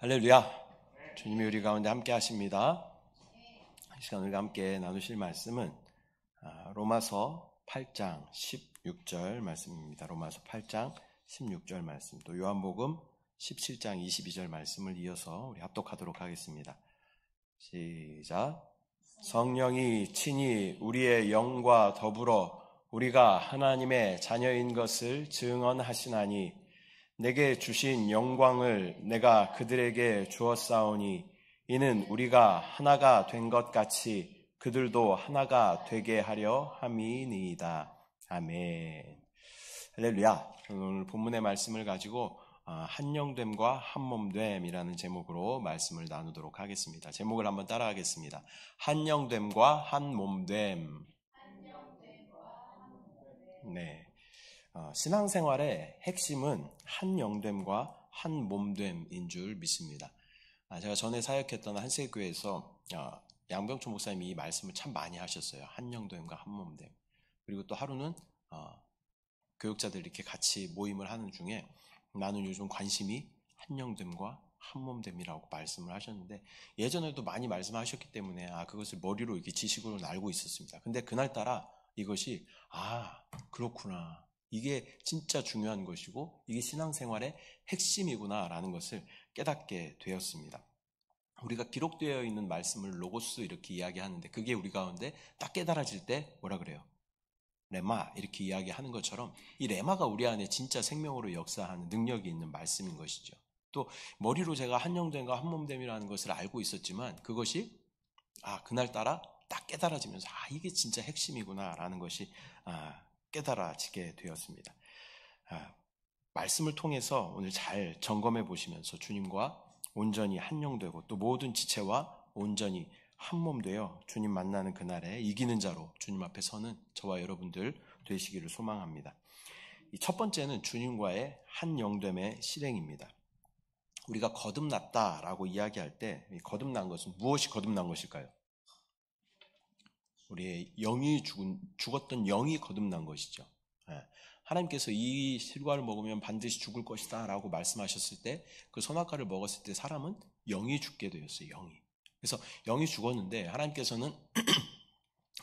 할렐루야. 주님이 우리 가운데 함께 하십니다. 이 시간 우리가 함께 나누실 말씀은 로마서 8장 16절 말씀입니다. 로마서 8장 16절 말씀, 또 요한복음 17장 22절 말씀을 이어서 우리 합독하도록 하겠습니다. 시작. 성령이 친히 우리의 영과 더불어 우리가 하나님의 자녀인 것을 증언하시나니 내게 주신 영광을 내가 그들에게 주었사오니 이는 우리가 하나가 된 것 같이 그들도 하나가 되게 하려 함이니이다. 아멘. 할렐루야. 오늘 본문의 말씀을 가지고 한영됨과 한몸됨이라는 제목으로 말씀을 나누도록 하겠습니다. 제목을 한번 따라하겠습니다. 한영됨과 한몸됨. 네. 신앙생활의 핵심은 한영됨과 한몸됨인 줄 믿습니다. 제가 전에 사역했던 한세교회에서 양병초 목사님이 이 말씀을 참 많이 하셨어요. 한영됨과 한몸됨. 그리고 또 하루는 교육자들 이렇게 같이 모임을 하는 중에 나는 요즘 관심이 한영됨과 한몸됨이라고 말씀을 하셨는데, 예전에도 많이 말씀하셨기 때문에 그것을 머리로 이렇게 지식으로는 알고 있었습니다. 근데 그날따라 이것이 그렇구나, 이게 진짜 중요한 것이고 이게 신앙생활의 핵심이구나라는 것을 깨닫게 되었습니다. 우리가 기록되어 있는 말씀을 로고스 이렇게 이야기하는데, 그게 우리 가운데 딱 깨달아질 때 뭐라 그래요? 레마, 이렇게 이야기하는 것처럼 이 레마가 우리 안에 진짜 생명으로 역사하는 능력이 있는 말씀인 것이죠. 또 머리로 제가 한영됨과 한몸됨이라는 것을 알고 있었지만 그것이 그날따라 딱 깨달아지면서 이게 진짜 핵심이구나라는 것이 깨달아지게 되었습니다. 말씀을 통해서 오늘 잘 점검해 보시면서 주님과 온전히 한영되고 또 모든 지체와 온전히 한몸되어 주님 만나는 그날에 이기는 자로 주님 앞에 서는 저와 여러분들 되시기를 소망합니다. 첫 번째는 주님과의 한영됨의 실행입니다. 우리가 거듭났다라고 이야기할 때 거듭난 것은 무엇이 거듭난 것일까요? 우리의 영이 죽었던 영이 거듭난 것이죠. 하나님께서 이 실과를 먹으면 반드시 죽을 것이다 라고 말씀하셨을 때, 그 선악과를 먹었을 때 사람은 영이 죽게 되었어요. 영이. 그래서 영이 죽었는데 하나님께서는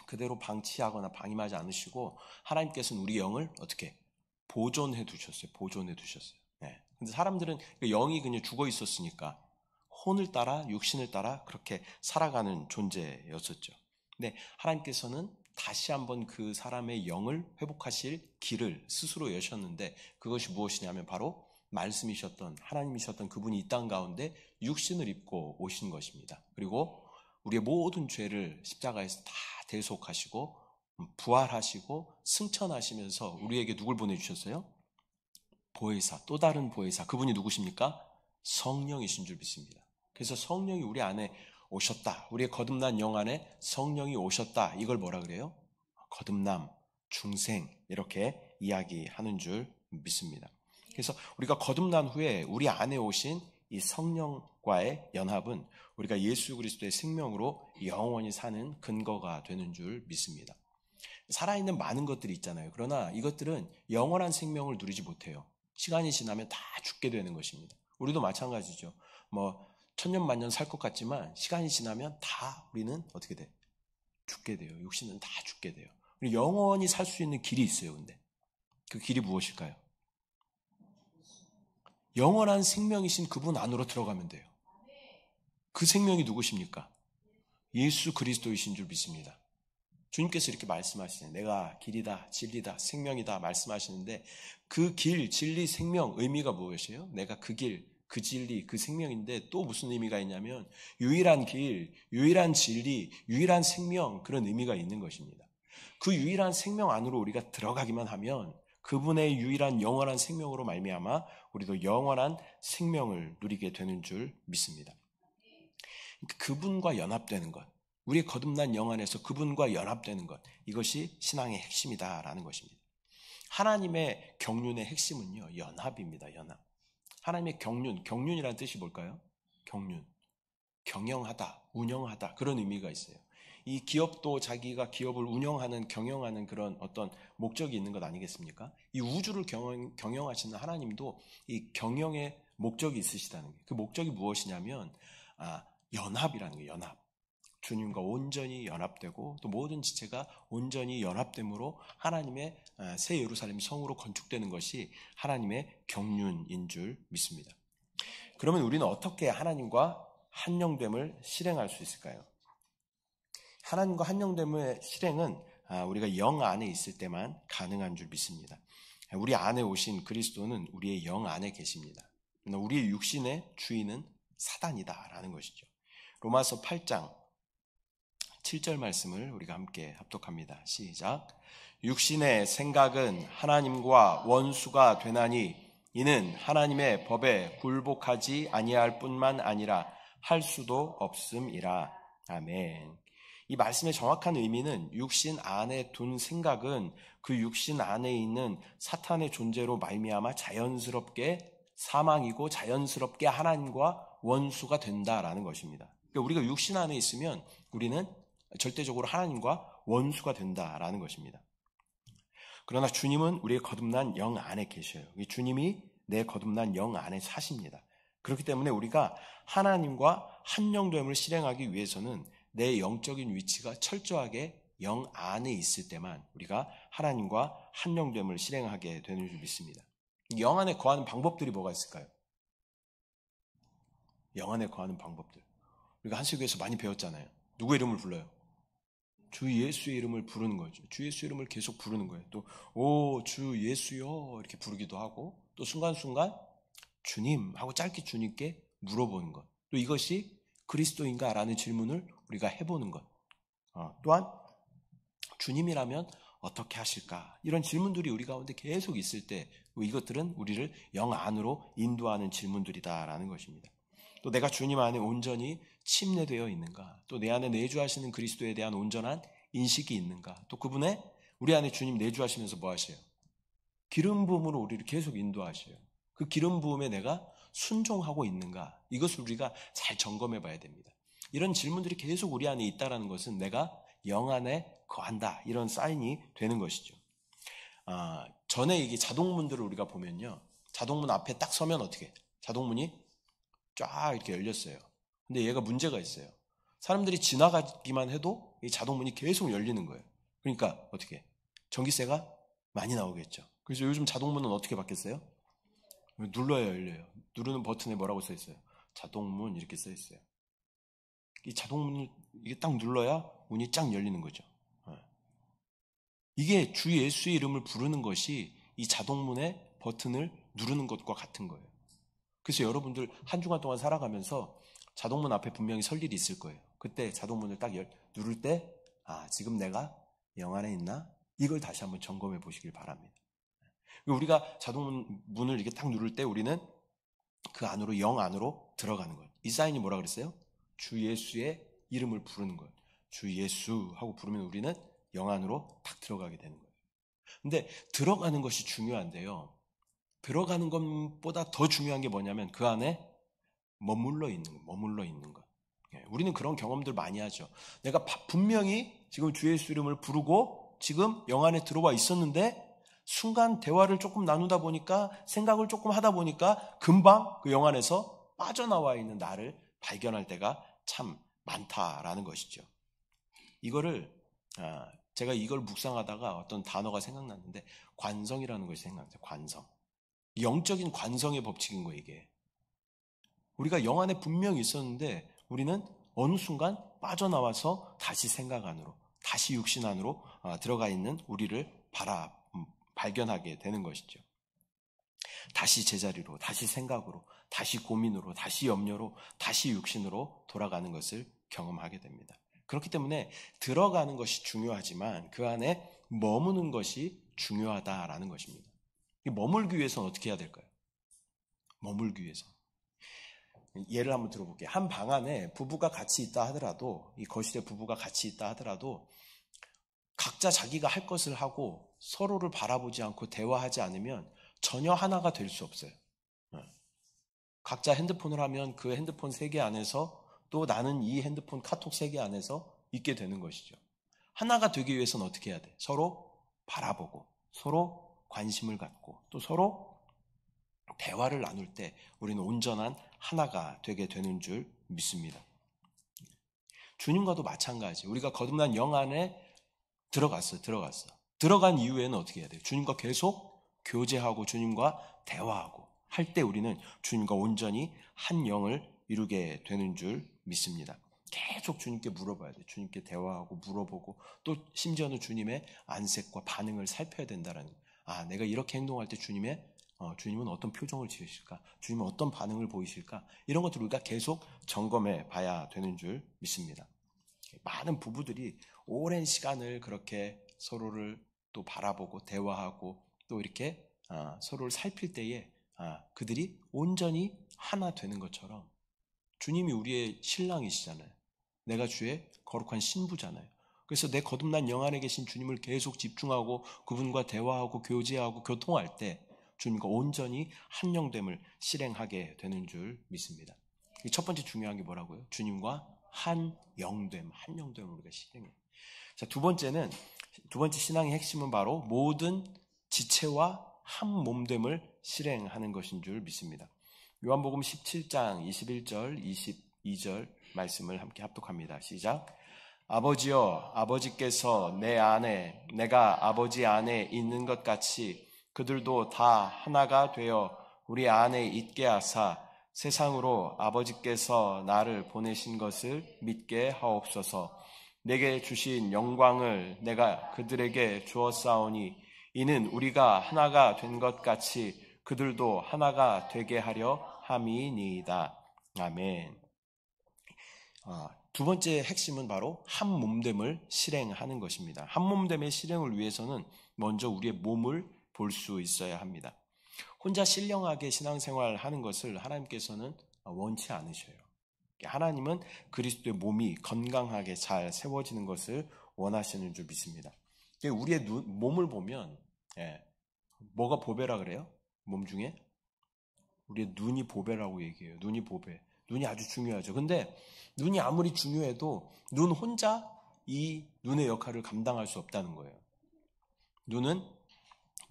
그대로 방치하거나 방임하지 않으시고 하나님께서는 우리 영을 어떻게 보존해 두셨어요. 보존해 두셨어요. 근데 사람들은 영이 그냥 죽어 있었으니까 혼을 따라 육신을 따라 그렇게 살아가는 존재였었죠. 근데 하나님께서는 다시 한번 그 사람의 영을 회복하실 길을 스스로 여셨는데, 그것이 무엇이냐면 바로 말씀이셨던 하나님이셨던 그분이 이 땅 가운데 육신을 입고 오신 것입니다. 그리고 우리의 모든 죄를 십자가에서 다 대속하시고 부활하시고 승천하시면서 우리에게 누굴 보내주셨어요? 보혜사, 또 다른 보혜사. 그분이 누구십니까? 성령이신 줄 믿습니다. 그래서 성령이 우리 안에 오셨다. 우리의 거듭난 영 안에 성령이 오셨다. 이걸 뭐라 그래요? 거듭남, 중생, 이렇게 이야기하는 줄 믿습니다. 그래서 우리가 거듭난 후에 우리 안에 오신 이 성령과의 연합은 우리가 예수 그리스도의 생명으로 영원히 사는 근거가 되는 줄 믿습니다. 살아있는 많은 것들이 있잖아요. 그러나 이것들은 영원한 생명을 누리지 못해요. 시간이 지나면 다 죽게 되는 것입니다. 우리도 마찬가지죠. 1000년 만년 살 것 같지만 시간이 지나면 다 우리는 어떻게 돼? 죽게 돼요. 육신은 다 죽게 돼요. 영원히 살 수 있는 길이 있어요. 근데 그 길이 무엇일까요? 영원한 생명이신 그분 안으로 들어가면 돼요. 그 생명이 누구십니까? 예수 그리스도이신 줄 믿습니다. 주님께서 이렇게 말씀하시잖아요. 내가 길이다, 진리다, 생명이다 말씀하시는데, 그 길, 진리, 생명 의미가 무엇이에요? 내가 그 길, 그 진리, 그 생명인데 또 무슨 의미가 있냐면 유일한 길, 유일한 진리, 유일한 생명, 그런 의미가 있는 것입니다. 그 유일한 생명 안으로 우리가 들어가기만 하면 그분의 유일한 영원한 생명으로 말미암아 우리도 영원한 생명을 누리게 되는 줄 믿습니다. 그분과 연합되는 것, 우리의 거듭난 영 안에서 그분과 연합되는 것, 이것이 신앙의 핵심이다라는 것입니다. 하나님의 경륜의 핵심은요, 연합입니다. 연합. 하나님의 경륜이라는 뜻이 뭘까요? 경륜, 경영하다, 운영하다, 그런 의미가 있어요. 이 기업도 자기가 기업을 운영하는, 경영하는 그런 어떤 목적이 있는 것 아니겠습니까? 이 우주를 경영하시는 하나님도 이 경영의 목적이 있으시다는 거예요. 그 목적이 무엇이냐면 연합이라는 거예요. 연합. 주님과 온전히 연합되고 또 모든 지체가 온전히 연합됨으로 하나님의 새 예루살렘 성으로 건축되는 것이 하나님의 경륜인 줄 믿습니다. 그러면 우리는 어떻게 하나님과 한영됨을 실행할 수 있을까요? 하나님과 한영됨의 실행은 우리가 영 안에 있을 때만 가능한 줄 믿습니다. 우리 안에 오신 그리스도는 우리의 영 안에 계십니다. 우리의 육신의 주인은 사단이다라는 것이죠. 로마서 8장 7절 말씀을 우리가 함께 합독합니다. 시작. 육신의 생각은 하나님과 원수가 되나니 이는 하나님의 법에 굴복하지 아니할 뿐만 아니라 할 수도 없음이라. 아멘. 이 말씀의 정확한 의미는 육신 안에 둔 생각은 그 육신 안에 있는 사탄의 존재로 말미암아 자연스럽게 사망이고 자연스럽게 하나님과 원수가 된다라는 것입니다. 그러니까 우리가 육신 안에 있으면 우리는 절대적으로 하나님과 원수가 된다라는 것입니다. 그러나 주님은 우리의 거듭난 영 안에 계셔요. 주님이 내 거듭난 영 안에 사십니다. 그렇기 때문에 우리가 하나님과 한영됨을 실행하기 위해서는 내 영적인 위치가 철저하게 영 안에 있을 때만 우리가 하나님과 한영됨을 실행하게 되는 줄 믿습니다. 영 안에 거하는 방법들이 뭐가 있을까요? 영 안에 거하는 방법들. 우리가 한식교에서 많이 배웠잖아요. 누구의 이름을 불러요? 주 예수의 이름을 부르는 거죠. 주 예수의 이름을 계속 부르는 거예요. 또 주 예수요 이렇게 부르기도 하고 또 순간순간 주님 하고 짧게 주님께 물어보는 것. 또 이것이 그리스도인가? 라는 질문을 우리가 해보는 것. 또한 주님이라면 어떻게 하실까? 이런 질문들이 우리 가운데 계속 있을 때 이것들은 우리를 영 안으로 인도하는 질문들이다라는 것입니다. 또 내가 주님 안에 온전히 침례되어 있는가? 또 내 안에 내주하시는 그리스도에 대한 온전한 인식이 있는가? 또 그분의 우리 안에 주님 내주하시면서 뭐 하세요? 기름 부음으로 우리를 계속 인도하셔요. 그 기름 부음에 내가 순종하고 있는가? 이것을 우리가 잘 점검해 봐야 됩니다. 이런 질문들이 계속 우리 안에 있다는 것은 내가 영 안에 거한다. 이런 사인이 되는 것이죠. 전에 이게 자동문들을 우리가 보면요. 자동문 앞에 딱 서면 어떻게 해요? 자동문이 쫙 이렇게 열렸어요. 근데 얘가 문제가 있어요. 사람들이 지나가기만 해도 이 자동문이 계속 열리는 거예요. 그러니까 어떻게 해요? 전기세가 많이 나오겠죠. 그래서 요즘 자동문은 어떻게 바뀌었어요? 눌러야 열려요. 누르는 버튼에 뭐라고 써 있어요? 자동문 이렇게 써 있어요. 이 자동문을 이게 딱 눌러야 문이 쫙 열리는 거죠. 이게 주 예수의 이름을 부르는 것이 이 자동문의 버튼을 누르는 것과 같은 거예요. 그래서 여러분들 한 주간 동안 살아가면서 자동문 앞에 분명히 설 일이 있을 거예요. 그때 자동문을 딱 누를 때 지금 내가 영 안에 있나? 이걸 다시 한번 점검해 보시길 바랍니다. 우리가 자동문을 이렇게 딱 누를 때 우리는 그 안으로 영 안으로 들어가는 거예요. 이 사인이 뭐라 그랬어요? 주 예수의 이름을 부르는 거예요. 주 예수 하고 부르면 우리는 영 안으로 딱 들어가게 되는 거예요. 근데 들어가는 것이 중요한데요. 들어가는 것보다 더 중요한 게 뭐냐면 그 안에 머물러 있는 것. 우리는 그런 경험들 많이 하죠. 내가 분명히 지금 주 예수 이름을 부르고 지금 영 안에 들어와 있었는데 순간 대화를 조금 나누다 보니까 생각을 조금 하다 보니까 금방 그 영 안에서 빠져나와 있는 나를 발견할 때가 참 많다라는 것이죠. 제가 이걸 묵상하다가 어떤 단어가 생각났는데 관성이라는 것이 생각나요. 관성. 영적인 관성의 법칙인 거예요, 이게. 우리가 영 안에 분명히 있었는데 우리는 어느 순간 빠져나와서 다시 생각 안으로, 다시 육신 안으로 들어가 있는 우리를 발견하게 되는 것이죠. 다시 제자리로, 다시 생각으로, 다시 고민으로, 다시 염려로, 다시 육신으로 돌아가는 것을 경험하게 됩니다. 그렇기 때문에 들어가는 것이 중요하지만 그 안에 머무는 것이 중요하다라는 것입니다. 머물기 위해서는 어떻게 해야 될까요? 머물기 위해서. 예를 한번 들어볼게요. 한 방 안에 부부가 같이 있다 하더라도, 이 거실에 부부가 같이 있다 하더라도 각자 자기가 할 것을 하고 서로를 바라보지 않고 대화하지 않으면 전혀 하나가 될 수 없어요. 각자 핸드폰을 하면 그 핸드폰 세계 안에서 또 나는 이 핸드폰 카톡 세계 안에서 있게 되는 것이죠. 하나가 되기 위해서는 어떻게 해야 돼? 서로 바라보고 서로 관심을 갖고 또 서로 대화를 나눌 때 우리는 온전한 하나가 되게 되는 줄 믿습니다. 주님과도 마찬가지. 우리가 거듭난 영 안에 들어갔어. 들어간 이후에는 어떻게 해야 돼요? 주님과 계속 교제하고 주님과 대화하고 할 때 우리는 주님과 온전히 한 영을 이루게 되는 줄 믿습니다. 계속 주님께 물어봐야 돼요. 주님께 대화하고 물어보고 또 심지어는 주님의 안색과 반응을 살펴야 된다는. 내가 이렇게 행동할 때 주님은 어떤 표정을 지으실까? 주님은 어떤 반응을 보이실까? 이런 것들을 우리가 계속 점검해 봐야 되는 줄 믿습니다. 많은 부부들이 오랜 시간을 그렇게 서로를 또 바라보고 대화하고 또 이렇게 서로를 살필 때에 그들이 온전히 하나 되는 것처럼 주님이 우리의 신랑이시잖아요. 내가 주의 거룩한 신부잖아요. 그래서 내 거듭난 영 안에 계신 주님을 계속 집중하고 그분과 대화하고 교제하고 교통할 때 주님과 온전히 한 영됨을 실행하게 되는 줄 믿습니다. 첫 번째 중요한 게 뭐라고요? 주님과 한 영됨을 우리가 실행해요. 자, 두 번째 신앙의 핵심은 바로 모든 지체와 한 몸됨을 실행하는 것인 줄 믿습니다. 요한복음 17장 21절, 22절 말씀을 함께 합독합니다. 시작. 아버지여, 아버지께서 내 안에, 내가 아버지 안에 있는 것 같이 그들도 다 하나가 되어 우리 안에 있게 하사 세상으로 아버지께서 나를 보내신 것을 믿게 하옵소서. 내게 주신 영광을 내가 그들에게 주었사오니 이는 우리가 하나가 된 것 같이 그들도 하나가 되게 하려 함이니이다. 아멘. 두 번째 핵심은 바로 한 몸됨을 실행하는 것입니다. 한 몸됨의 실행을 위해서는 먼저 우리의 몸을 볼 수 있어야 합니다. 혼자 신령하게 신앙생활 하는 것을 하나님께서는 원치 않으셔요. 하나님은 그리스도의 몸이 건강하게 잘 세워지는 것을 원하시는 줄 믿습니다. 우리의 몸을 보면 뭐가 보배라 그래요? 몸 중에? 우리의 눈이 보배라고 얘기해요. 눈이 보배. 눈이 아주 중요하죠. 근데 눈이 아무리 중요해도 눈 혼자 이 눈의 역할을 감당할 수 없다는 거예요. 눈은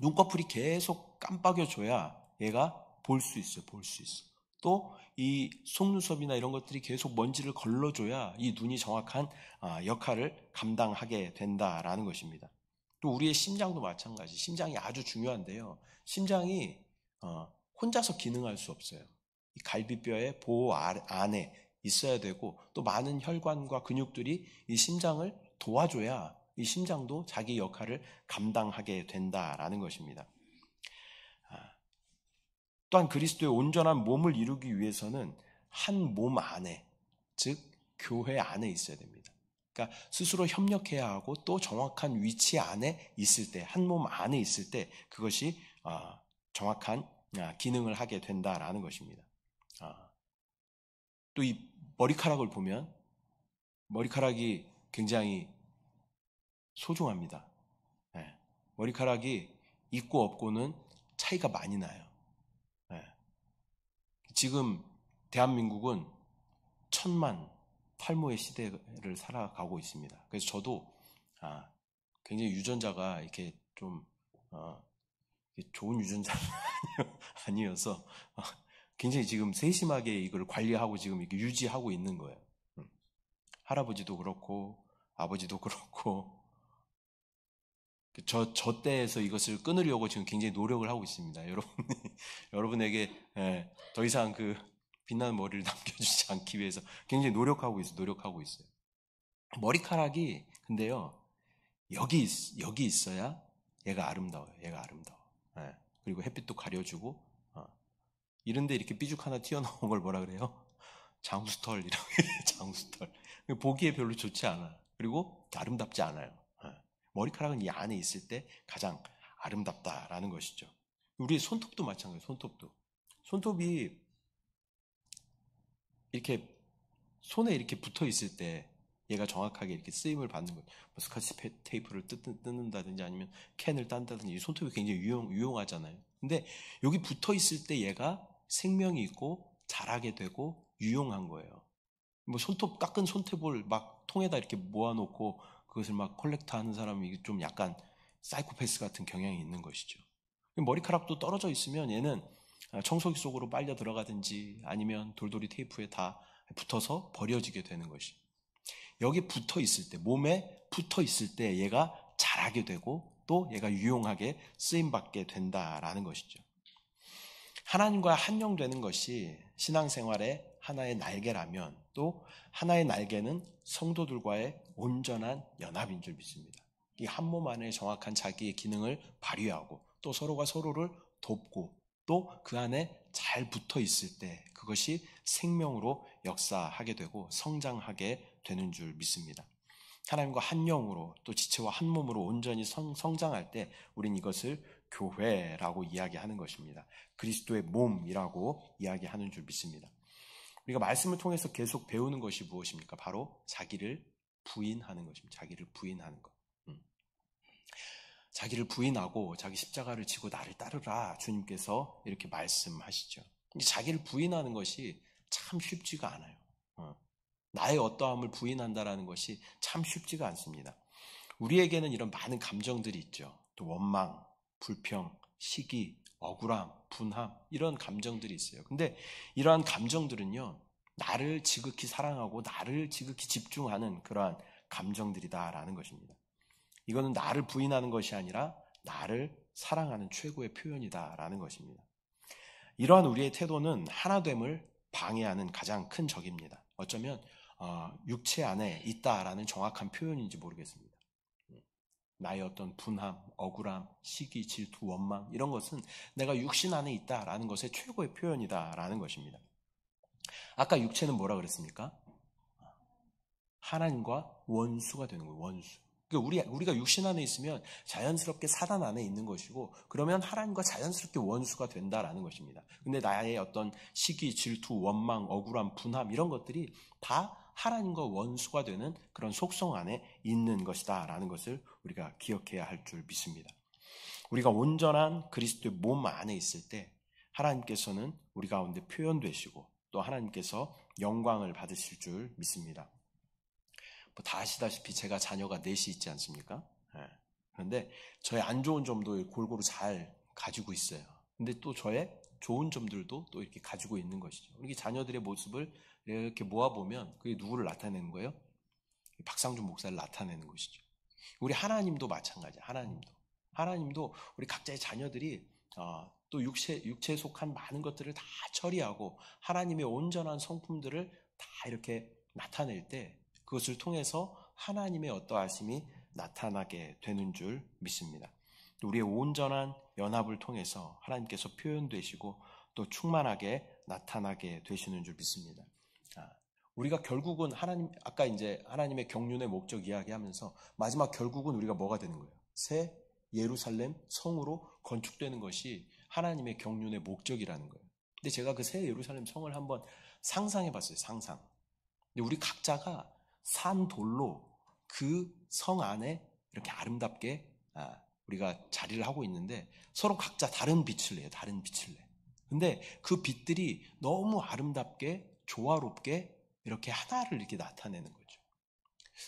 눈꺼풀이 계속 깜빡여줘야 얘가 볼 수 있어요. 볼 수 있어. 또 이 속눈썹이나 이런 것들이 계속 먼지를 걸러줘야 이 눈이 정확한 역할을 감당하게 된다라는 것입니다. 또 우리의 심장도 마찬가지. 심장이 아주 중요한데요. 심장이 혼자서 기능할 수 없어요. 이 갈비뼈의 보호 안에 있어야 되고 또 많은 혈관과 근육들이 이 심장을 도와줘야 이 심장도 자기 역할을 감당하게 된다라는 것입니다. 또한 그리스도의 온전한 몸을 이루기 위해서는 한 몸 안에, 즉 교회 안에 있어야 됩니다. 그러니까 스스로 협력해야 하고 또 정확한 위치 안에 있을 때, 한 몸 안에 있을 때 그것이 정확한 기능을 하게 된다라는 것입니다. 또 이 머리카락을 보면 머리카락이 굉장히 소중합니다. 머리카락이 있고 없고는 차이가 많이 나요. 지금 대한민국은 1000만 탈모의 시대를 살아가고 있습니다. 그래서 저도 굉장히 유전자가 이렇게 좀 좋은 유전자는 아니어서 굉장히 지금 세심하게 이걸 관리하고 지금 이렇게 유지하고 있는 거예요. 할아버지도 그렇고 아버지도 그렇고 저 때에서 이것을 끊으려고 지금 굉장히 노력을 하고 있습니다. 여러분에게 더 이상 그 빛나는 머리를 남겨주지 않기 위해서 굉장히 노력하고 있어요. 머리카락이 근데요 여기 있어야 얘가 아름다워요. 그리고 햇빛도 가려주고 이런데 이렇게 삐죽 하나 튀어나온 걸 뭐라 그래요? 장수털이라고 해요. 장수털. 보기에 별로 좋지 않아. 그리고 아름답지 않아요. 머리카락은 이 안에 있을 때 가장 아름답다라는 것이죠. 우리의 손톱도 마찬가지예요. 손톱이 이렇게 손에 이렇게 붙어 있을 때 얘가 정확하게 이렇게 쓰임을 받는 거예요. 스카치 테이프를 뜯는다든지 아니면 캔을 딴다든지 이 손톱이 굉장히 유용하잖아요. 근데 여기 붙어 있을 때 얘가 생명이 있고 자라게 되고 유용한 거예요. 깎은 손톱을 막 통에다 이렇게 모아놓고 그것을 막 컬렉터 하는 사람이 좀 약간 사이코패스 같은 경향이 있는 것이죠. 머리카락도 떨어져 있으면 얘는 청소기 속으로 빨려 들어가든지 아니면 돌돌이 테이프에 다 붙어서 버려지게 되는 것이. 여기 붙어 있을 때, 몸에 붙어 있을 때 얘가 자라게 되고 또 얘가 유용하게 쓰임받게 된다라는 것이죠. 하나님과 한영되는 것이 신앙생활의 하나의 날개라면 또 하나의 날개는 성도들과의 온전한 연합인 줄 믿습니다. 이 한 몸 안에 정확한 자기의 기능을 발휘하고 또 서로가 서로를 돕고 또 그 안에 잘 붙어 있을 때 그것이 생명으로 역사하게 되고 성장하게 되는 줄 믿습니다. 하나님과 한 영으로 또 지체와 한 몸으로 온전히 성장할 때 우린 이것을 교회라고 이야기하는 것입니다. 그리스도의 몸이라고 이야기하는 줄 믿습니다. 우리가 말씀을 통해서 계속 배우는 것이 무엇입니까? 바로 자기를 부인하는 것입니다. 자기를 부인하는 것. 자기를 부인하고 자기 십자가를 지고 나를 따르라 주님께서 이렇게 말씀하시죠. 자기를 부인하는 것이 참 쉽지가 않아요. 나의 어떠함을 부인한다라는 것이 참 쉽지가 않습니다. 우리에게는 이런 많은 감정들이 있죠. 또 원망, 불평, 시기, 억울함, 분함 이런 감정들이 있어요. 근데 이러한 감정들은요. 나를 지극히 사랑하고 나를 지극히 집중하는 그러한 감정들이다라는 것입니다. 이거는 나를 부인하는 것이 아니라 나를 사랑하는 최고의 표현이다라는 것입니다. 이러한 우리의 태도는 하나됨을 방해하는 가장 큰 적입니다. 어쩌면 육체 안에 있다라는 정확한 표현인지 모르겠습니다. 나의 어떤 분함, 억울함, 시기, 질투, 원망 이런 것은 내가 육신 안에 있다라는 것의 최고의 표현이다라는 것입니다. 아까 육체는 뭐라 그랬습니까? 하나님과 원수가 되는 거예요. 원수. 그러니까 우리가 육신 안에 있으면 자연스럽게 사단 안에 있는 것이고 그러면 하나님과 자연스럽게 원수가 된다라는 것입니다. 근데 나의 어떤 시기, 질투, 원망, 억울함, 분함 이런 것들이 다 하나님과 원수가 되는 그런 속성 안에 있는 것이다라는 것을 우리가 기억해야 할 줄 믿습니다. 우리가 온전한 그리스도의 몸 안에 있을 때 하나님께서는 우리 가운데 표현되시고 또 하나님께서 영광을 받으실 줄 믿습니다. 다 아시다시피 제가 자녀가 넷이 있지 않습니까? 그런데 저의 안 좋은 점도 골고루 잘 가지고 있어요. 근데 또 저의 좋은 점들도 또 이렇게 가지고 있는 것이죠. 우리 자녀들의 모습을 이렇게 모아보면 그게 누구를 나타내는 거예요? 박상준 목사를 나타내는 것이죠. 우리 하나님도 마찬가지예요. 하나님도 우리 각자의 자녀들이 또 육체에 속한 많은 것들을 다 처리하고 하나님의 온전한 성품들을 다 이렇게 나타낼 때 그것을 통해서 하나님의 어떠하심이 나타나게 되는 줄 믿습니다. 우리의 온전한 연합을 통해서 하나님께서 표현되시고 또 충만하게 나타나게 되시는 줄 믿습니다. 우리가 결국은 아까 이제 하나님의 경륜의 목적 이야기하면서 마지막 결국은 우리가 뭐가 되는 거예요? 새 예루살렘 성으로 건축되는 것이 하나님의 경륜의 목적이라는 거예요. 근데 제가 그 새 예루살렘 성을 한번 상상해 봤어요. 상상. 근데 우리 각자가 산 돌로 그 성 안에 이렇게 아름답게 우리가 자리를 하고 있는데 서로 각자 다른 빛을 내요. 다른 빛을 내. 근데 그 빛들이 너무 아름답게 조화롭게 이렇게 하나를 이렇게 나타내는 거죠.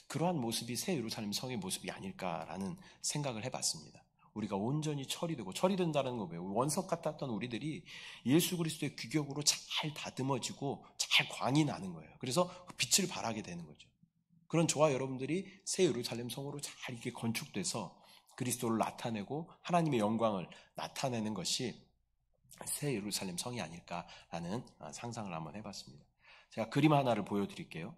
그러한 모습이 새 예루살렘 성의 모습이 아닐까라는 생각을 해봤습니다. 우리가 온전히 처리된다는 거 뭐예요? 원석 같았던 우리들이 예수 그리스도의 규격으로 잘 다듬어지고 잘 광이 나는 거예요. 그래서 빛을 발하게 되는 거죠. 그런 저와 여러분들이 새 예루살렘 성으로 잘 이렇게 건축돼서 그리스도를 나타내고 하나님의 영광을 나타내는 것이 새 예루살렘 성이 아닐까라는 상상을 한번 해봤습니다. 제가 그림 하나를 보여드릴게요.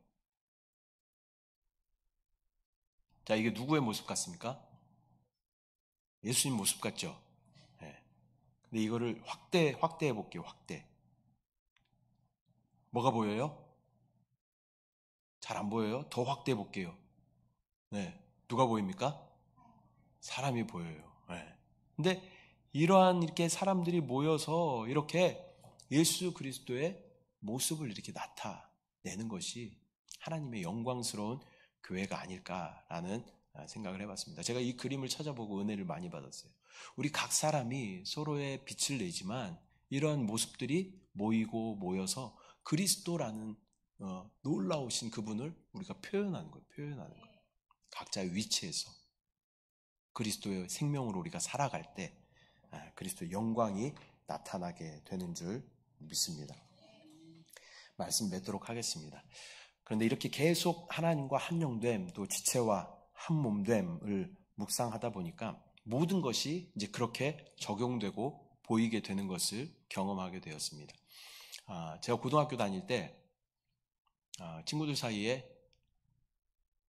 자, 이게 누구의 모습 같습니까? 예수님 모습 같죠? 네. 근데 이거를 확대해 볼게요. 확대. 뭐가 보여요? 잘 안 보여요? 더 확대해 볼게요. 네. 누가 보입니까? 사람이 보여요. 네. 근데 이러한 이렇게 사람들이 모여서 이렇게 예수 그리스도의 모습을 이렇게 나타내는 것이 하나님의 영광스러운 교회가 아닐까라는 생각을 해봤습니다. 제가 이 그림을 찾아보고 은혜를 많이 받았어요. 우리 각 사람이 서로의 빛을 내지만 이러한 모습들이 모여서 그리스도라는 놀라우신 그분을 우리가 표현하는 거예요. 각자의 위치에서 그리스도의 생명으로 우리가 살아갈 때 그리스도의 영광이 나타나게 되는 줄 믿습니다. 말씀 맺도록 하겠습니다. 그런데 이렇게 계속 하나님과 한영됨, 또 지체와 한몸됨을 묵상하다 보니까 모든 것이 이제 그렇게 적용되고 보이게 되는 것을 경험하게 되었습니다. 제가 고등학교 다닐 때 친구들 사이에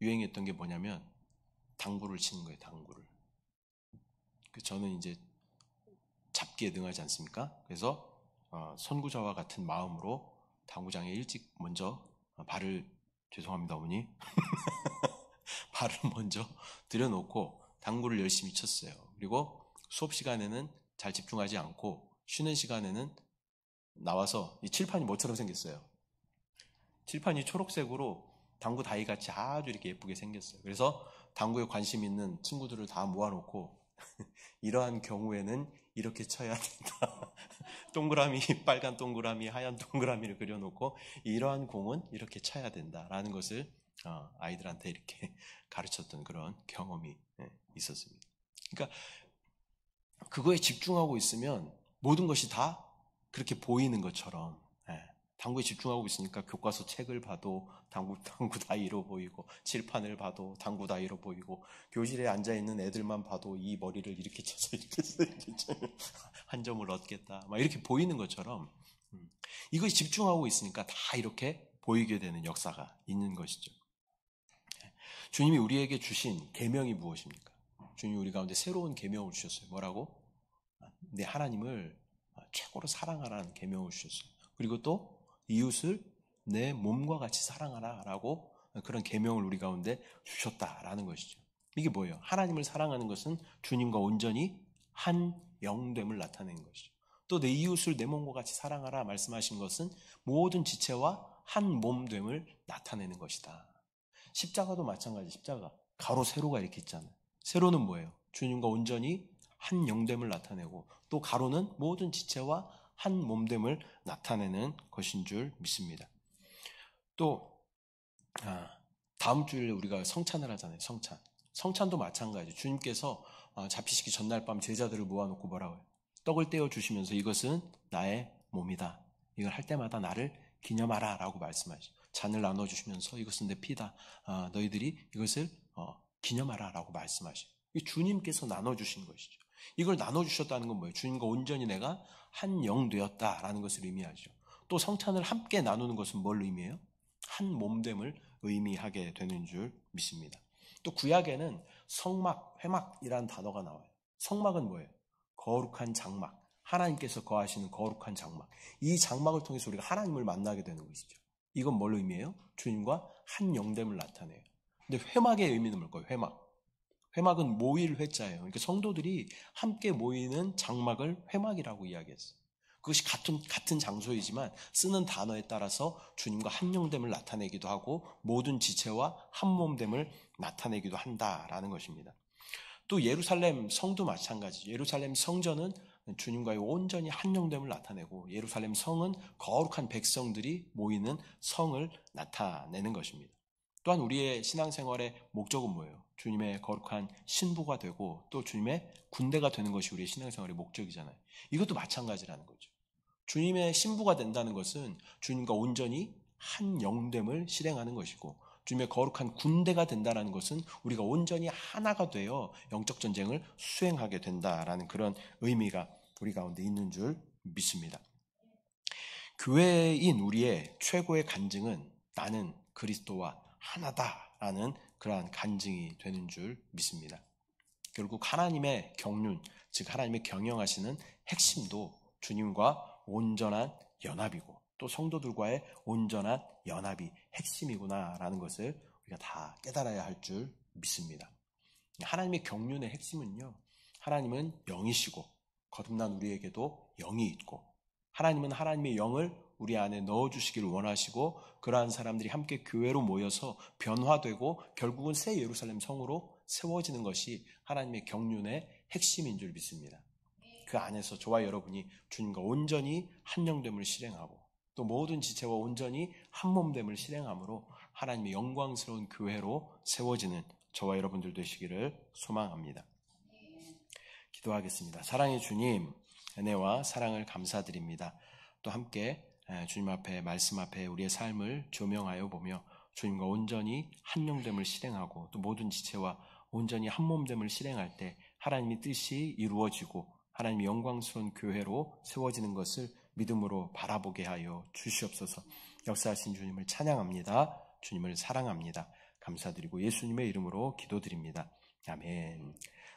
유행했던 게 뭐냐면 당구를 치는 거예요. 당구를. 저는 이제 잡기에 능하지 않습니까? 그래서 선구자와 같은 마음으로 당구장에 일찍 먼저 죄송합니다 어머니 발을 먼저 들여놓고 당구를 열심히 쳤어요. 그리고 수업 시간에는 잘 집중하지 않고 쉬는 시간에는 나와서 이 칠판이 뭐처럼 생겼어요. 칠판이 초록색으로 당구 다이같이 아주 이렇게 예쁘게 생겼어요. 그래서 당구에 관심 있는 친구들을 다 모아놓고 이러한 경우에는 이렇게 쳐야 된다. 동그라미, 빨간 동그라미, 하얀 동그라미를 그려놓고 이러한 공은 이렇게 쳐야 된다라는 것을 아이들한테 이렇게 가르쳤던 그런 경험이 있었습니다. 그러니까 그거에 집중하고 있으면 모든 것이 다 그렇게 보이는 것처럼 당구에 집중하고 있으니까 교과서 책을 봐도 당구 다이로 보이고 칠판을 봐도 당구 다이로 보이고 교실에 앉아있는 애들만 봐도 이 머리를 이렇게 쳐서 이렇게 한 점을 얻겠다 막 이렇게 보이는 것처럼 이거에 집중하고 있으니까 다 이렇게 보이게 되는 역사가 있는 것이죠. 주님이 우리에게 주신 계명이 무엇입니까? 주님이 우리 가운데 새로운 계명을 주셨어요. 뭐라고? 내 하나님을 최고로 사랑하라는 계명을 주셨어요. 그리고 또 이웃을 내 몸과 같이 사랑하라 라고 그런 계명을 우리 가운데 주셨다라는 것이죠. 이게 뭐예요? 하나님을 사랑하는 것은 주님과 온전히 한 영됨을 나타내는 것이죠. 또 내 이웃을 내 몸과 같이 사랑하라 말씀하신 것은 모든 지체와 한 몸됨을 나타내는 것이다. 십자가도 마찬가지. 십자가 가로 세로가 이렇게 있잖아요. 세로는 뭐예요? 주님과 온전히 한 영됨을 나타내고 또 가로는 모든 지체와 한 몸됨을 나타내는 것인 줄 믿습니다. 또 다음 주일에 우리가 성찬을 하잖아요. 성찬도 마찬가지죠. 주님께서 잡히시기 전날 밤 제자들을 모아놓고 뭐라고 해요? 떡을 떼어 주시면서 이것은 나의 몸이다. 이걸 할 때마다 나를 기념하라 라고 말씀하시죠. 잔을 나눠주시면서 이것은 내 피다. 너희들이 이것을 기념하라 라고 말씀하시죠. 주님께서 나눠주신 것이죠. 이걸 나눠주셨다는 건 뭐예요? 주님과 온전히 내가 한 영 되었다라는 것을 의미하죠. 또 성찬을 함께 나누는 것은 뭘 의미해요? 한 몸됨을 의미하게 되는 줄 믿습니다. 또 구약에는 성막, 회막이라는 단어가 나와요. 성막은 뭐예요? 거룩한 장막. 하나님께서 거하시는 거룩한 장막. 이 장막을 통해서 우리가 하나님을 만나게 되는 것이죠. 이건 뭘 의미해요? 주님과 한 영됨을 나타내요. 근데 회막의 의미는 뭘까요? 회막은 모일 회자예요. 그러니까 성도들이 함께 모이는 장막을 회막이라고 이야기했어요. 그것이 같은 장소이지만 쓰는 단어에 따라서 주님과 한 영됨을 나타내기도 하고 모든 지체와 한 몸됨을 나타내기도 한다라는 것입니다. 또 예루살렘 성도 마찬가지죠. 예루살렘 성전은 주님과의 온전히 한 영됨을 나타내고 예루살렘 성은 거룩한 백성들이 모이는 성을 나타내는 것입니다. 또한 우리의 신앙생활의 목적은 뭐예요? 주님의 거룩한 신부가 되고 또 주님의 군대가 되는 것이 우리의 신앙생활의 목적이잖아요. 이것도 마찬가지라는 거죠. 주님의 신부가 된다는 것은 주님과 온전히 한 영됨을 실행하는 것이고 주님의 거룩한 군대가 된다는 것은 우리가 온전히 하나가 되어 영적 전쟁을 수행하게 된다라는 그런 의미가 우리 가운데 있는 줄 믿습니다. 교회인 우리의 최고의 간증은 나는 그리스도와 하나다라는 그러한 간증이 되는 줄 믿습니다. 결국 하나님의 경륜, 즉 하나님의 경영하시는 핵심도 주님과 온전한 연합이고 또 성도들과의 온전한 연합이 핵심이구나라는 것을 우리가 다 깨달아야 할 줄 믿습니다. 하나님의 경륜의 핵심은요, 하나님은 영이시고 거듭난 우리에게도 영이 있고 하나님은 하나님의 영을 우리 안에 넣어주시기를 원하시고 그러한 사람들이 함께 교회로 모여서 변화되고 결국은 새 예루살렘 성으로 세워지는 것이 하나님의 경륜의 핵심인 줄 믿습니다. 그 안에서 저와 여러분이 주님과 온전히 한 영됨을 실행하고 또 모든 지체와 온전히 한 몸됨을 실행함으로 하나님의 영광스러운 교회로 세워지는 저와 여러분들 되시기를 소망합니다. 기도하겠습니다. 사랑의 주님, 은혜와 사랑을 감사드립니다. 또 함께 주님 앞에 말씀 앞에 우리의 삶을 조명하여 보며 주님과 온전히 한영됨을 실행하고 또 모든 지체와 온전히 한몸됨을 실행할 때 하나님의 뜻이 이루어지고 하나님의 영광스러운 교회로 세워지는 것을 믿음으로 바라보게 하여 주시옵소서. 역사하신 주님을 찬양합니다. 주님을 사랑합니다. 감사드리고 예수님의 이름으로 기도드립니다. 아멘.